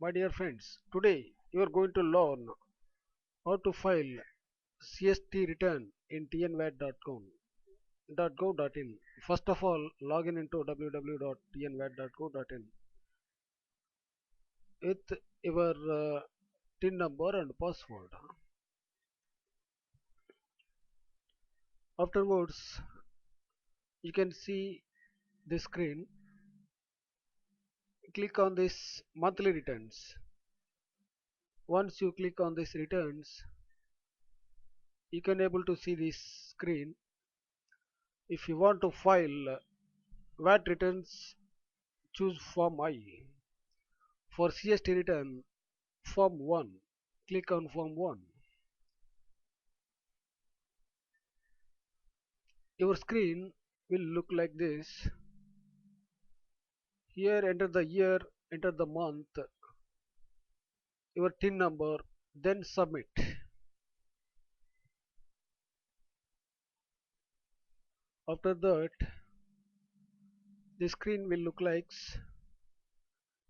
My dear friends, today you are going to learn how to file CST return in tnvat.gov.in. First of all, log in into www.tnvat.gov.in with your TIN number and password. Afterwards, you can see the screen. Click on this monthly returns. Once you click on this returns, you can able to see this screen. If you want to file VAT returns, choose Form I. For CST return, Form 1. Click on Form 1. Your screen will look like this. Here enter the year, enter the month, your TIN number, then submit. After that, the screen will look like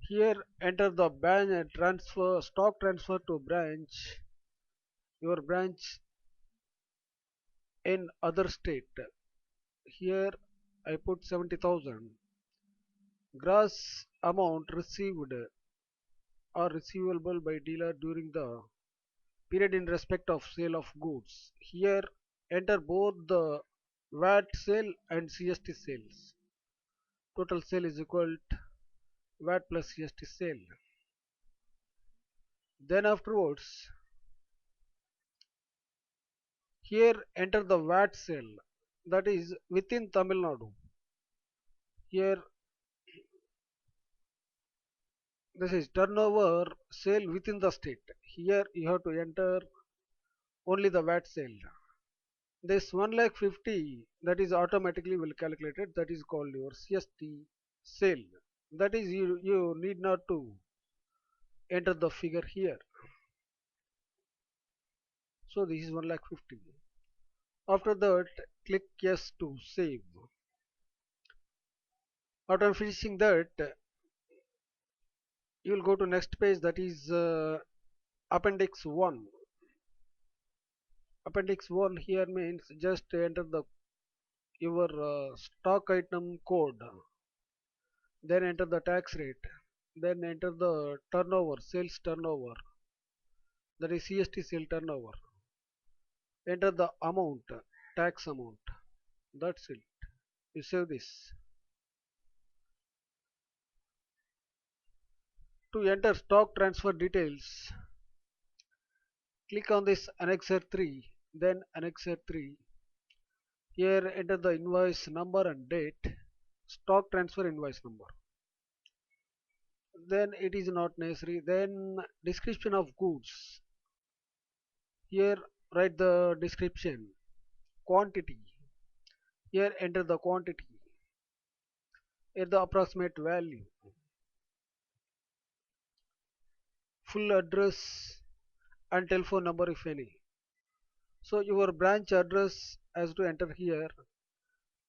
here enter the branch transfer, stock transfer to branch, your branch in other state. Here I put 70,000. Gross amount received or receivable by dealer during the period in respect of sale of goods. Here enter both the VAT sale and CST sales. Total sale is equal to VAT plus CST sale. Then afterwards, here enter the VAT sale, that is within Tamil Nadu. Here this is turnover sale within the state. Here you have to enter only the VAT sale. This 1,50,000 that is automatically will calculated, that is called your CST sale. That is you need not to enter the figure here. So this is 1,50,000. After that, click yes to save. After finishing that, you will go to next page, that is appendix 1. Appendix 1 here means just enter the your stock item code, then enter the tax rate, then enter the turnover, sales turnover, that is CST sale turnover. Enter the amount, tax amount. That's it. You save this. To enter stock transfer details, click on this Annexure 3, then Annexure 3. Here enter the invoice number and date, stock transfer invoice number. Then it is not necessary. Then description of goods. Here write the description. Quantity. Here enter the quantity. Here the approximate value. Full address and telephone number if any. So your branch address has to enter here.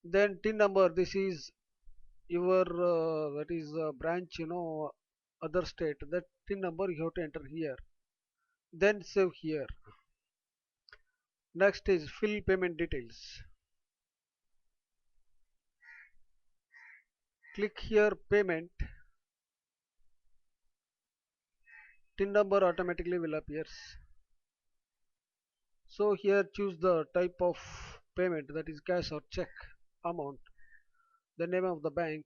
Then TIN number. This is your that is branch, other state. That TIN number you have to enter here. Then save here. Next is fill payment details. Click here payment. TIN number automatically will appears. So here choose the type of payment, that is cash or check, amount, the name of the bank,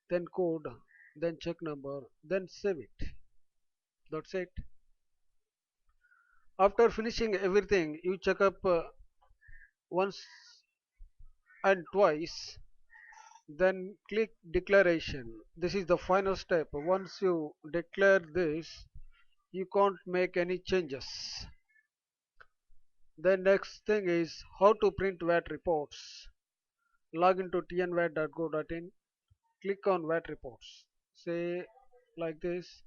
then code, then check number, then save it. That's it. After finishing everything, you check up once and twice, then click declaration. This is the final step. Once you declare this, you can't make any changes. The next thing is how to print VAT reports. Log into tnvat.go.in, click on VAT reports. Say like this.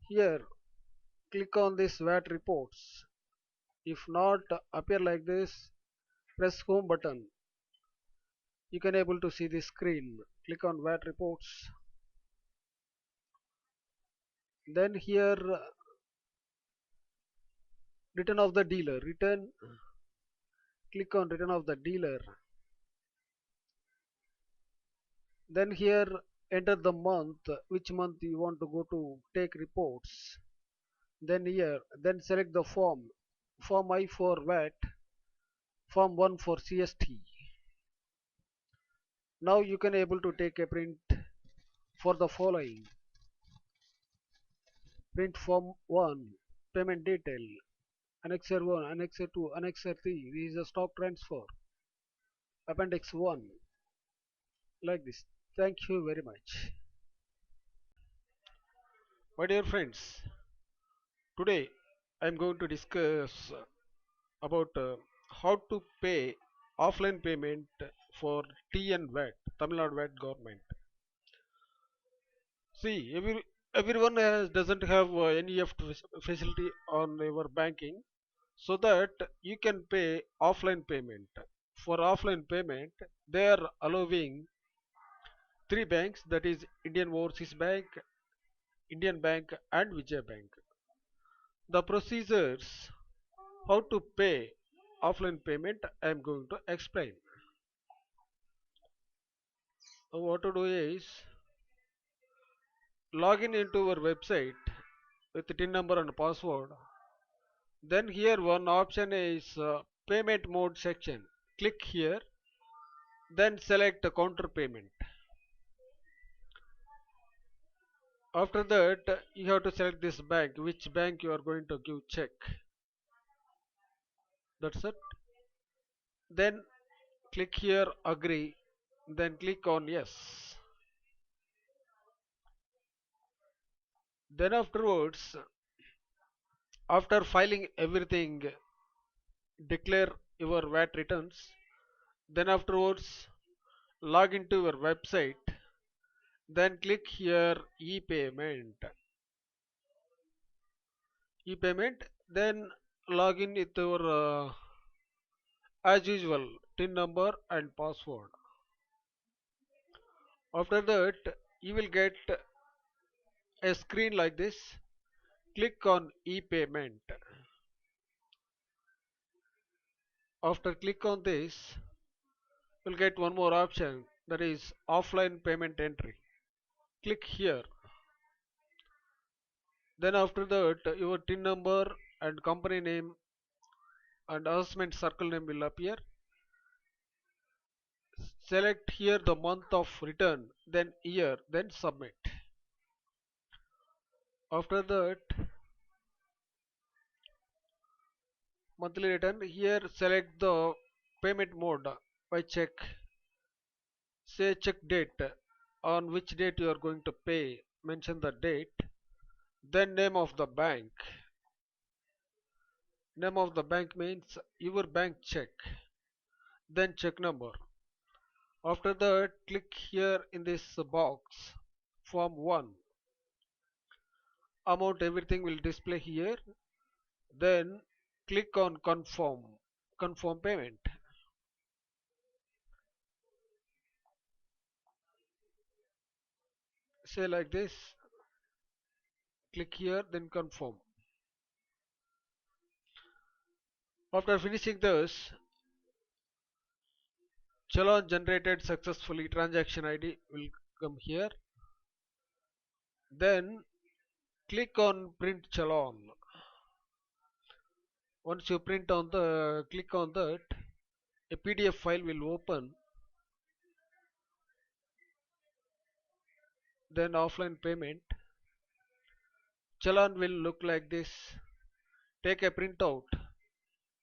Here, click on this VAT reports. If not appear like this, press home button. You can able to see the screen. Click on VAT reports. Then here return of the dealer, return, click on return of the dealer. Then here enter the month, which month you want to go to take reports. Then here, then select the form, form I for VAT, form 1 for CST. Now you can able to take a print for the following. Print form 1, payment detail, annexure 1, annexure 2, annexure 3. This is a stock transfer. Appendix 1, like this. Thank you very much. My dear friends, today I am going to discuss about how to pay offline payment for TN VAT, Tamil Nadu VAT government. See, everyone doesn't have NEFT facility on your banking, so that you can pay offline payment. For offline payment, they are allowing three banks, that is Indian Overseas Bank, Indian Bank, and Vijay Bank. The procedures how to pay offline payment I am going to explain. So what to do is log in into our website with TIN number and password. Then here one option is payment mode section. Click here, then select counter payment. After that you have to select this bank, which bank you are going to give check. That's it. Then click here agree, then click on yes. Then afterwards, after filing everything, declare your VAT returns. Then afterwards log into your website, then click here e-payment, then log in with your as usual TIN number and password. After that you will get a screen like this. Click on e-payment. After click on this, you'll get one more option, that is offline payment entry. Click here. Then after that your TIN number and company name and assessment circle name will appear. Select here the month of return, then year, then submit. After that monthly return, here select the payment mode by check. Say check date, on which date you are going to pay, mention the date. Then name of the bank. Name of the bank means your bank check. Then check number. After that click here in this box, form 1. Amount everything will display here. Then click on confirm payment. Say like this, click here, then confirm. After finishing this, challan generated successfully, transaction ID will come here. Then click on print challan. Once you print on the click on that, a PDF file will open. Then offline payment, challan will look like this. Take a printout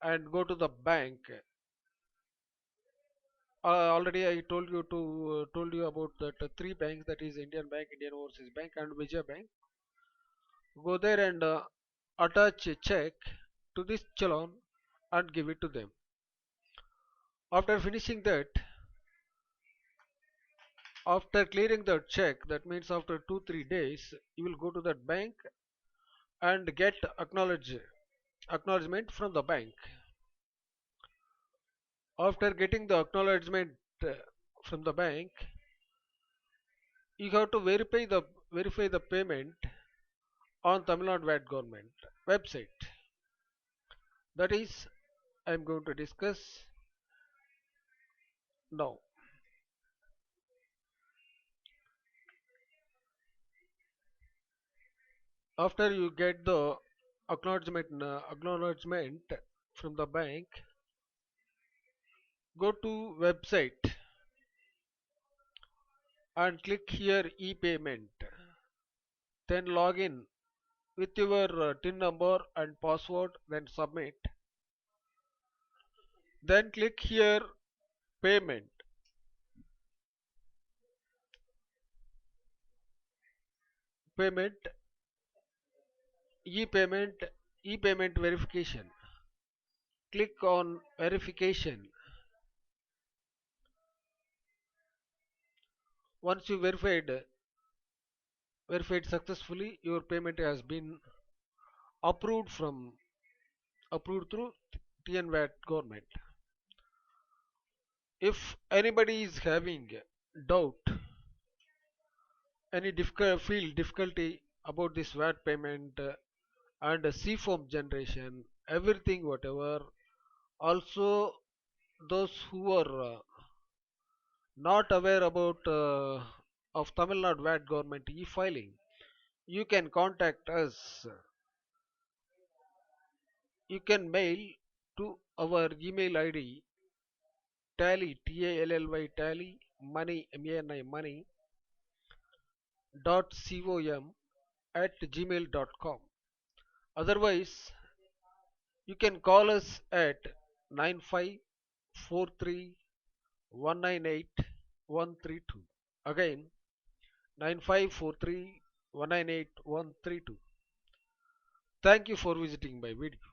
and go to the bank. Already I told you about that three banks, that is Indian Bank, Indian Overseas Bank, and Vijay Bank. Go there and attach a check to this challan and give it to them. After finishing that, after clearing the check, that means after 2-3 days, you will go to that bank and get acknowledgement from the bank. After getting the acknowledgement from the bank, you have to verify the payment on Tamil Nadu VAT government website. That is, I am going to discuss now. After you get the acknowledgement from the bank, go to website and click here e-payment. Then log in with your TIN number and password, then submit. Then click here payment. Payment, e-payment, e-payment verification. Click on verification. Once you verified successfully, your payment has been approved from approved through TNVAT government. If anybody is having doubt, any feel difficulty about this VAT payment and CFOM generation, everything whatever, also those who are not aware about of Tamil Nadu VAT government e-filing, you can contact us. You can mail to our email ID tally tally tally money money dot com at gmail.com. Otherwise, you can call us at 9543 198 132. Again, 9543 198 132. Thank you for visiting my video.